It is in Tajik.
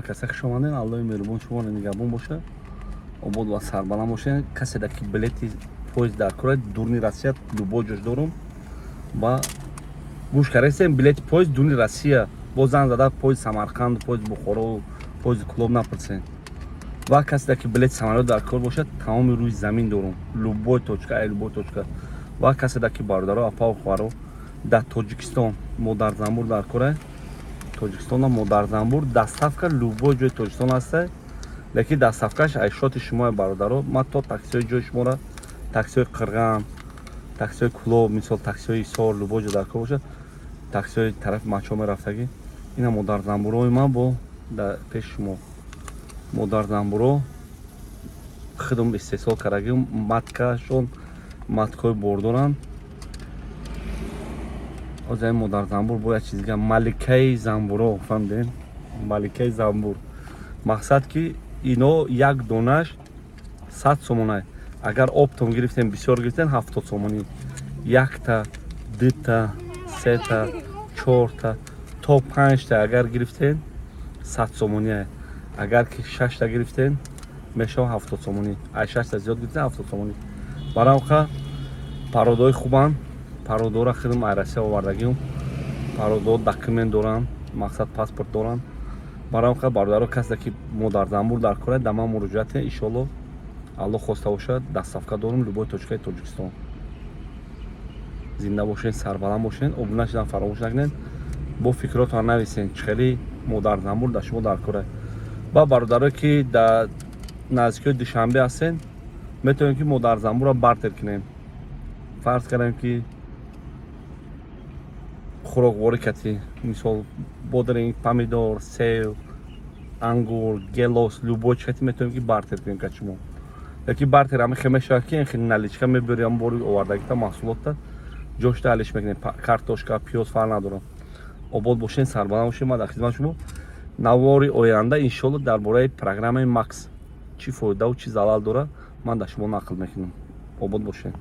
کسی که شما نه الله مهربون شما رو نگهبان باشه آباد و سربلند باشه. کسی که بلیتی پویز در کره دورنی رسیه لوبو جوش دارم با گوش کردیم بلیت پویز دورنی رسیه با زن زده پویز سمرقند پویز بخارا پویز کلوب نپرسین و کسی که بلیت سمرقند در کره باشه تمام روی زمین دارم لوبو توچکا لوبو توچکا و کسی که باردارا اپا و خوارو در تاجیکستان مادر زنبور در کره тоҷикистон модарзанбур дастафка любой ҷои тоҷикистон аст, лекин дастафкаш айшоти шумои бародаро ман то таксиҳои ҷои шуморо таксиҳои қирған таксиҳои кулоб мисол таксиҳои исор любой ҷо дар кор бошад таксиҳои тарафи мачо мерафтагӣ ина модарзанбурҳои ман бо дар пеши шумо модарзанбурҳо хидм истеҳсол кардагӣ маткашон маткои бордоранд. озаи модар занбур бо як чиз дигар маликаи занбурҳо фаҳмидем маликаи занбур мақсад ки ино як донаш 100 сомона агар обтон гирифтем бисёр гирифтем 70 сомонӣ якта дута сета чорта то 5та агар гирифтем 100 сомонӣ агар ки 6та гирифтем мешава 70 сомонӣ ай 6та зиёд гирифтем 70 сомонӣ барамха пародои хубанд пародора хидм айрасия овардагиум пародо документ доранд мақсад паспорт доранд барамха бародаро касе ки модар занбур дар кора да ман муроҷиате иншоалло алло хоста бошад дастафка дорум любой точкаи тоҷикистон. зинда бошен сарбаланд бошен обуна шудан фаромӯш накунед бо фикротон нависен чхели модар занбур дар шумо дар кора ба бародаро ки дар наздикои душанбе ҳастен метавонем ки модар занбурро бартер кунем фарз кардем ки хӯрокворӣ кати мисол бодринг помидор сев ангур гелос любой чиз метавонем ки бартер кунем кати шумо лекин бартер ҳамихе мешавад ки хеле наличка мебарем бори овардагита маҳсулота ҷошта ҳалиш мекунем картошка пиёз фарқ надорад. обод бошен сарбаланд бошен ман дар хизмат шумо навори оянда иншоалло дар бораи программаи макс чӣ фоидаву чӣ залал дорад ман дар шумо нақл мекунам. обод бошен.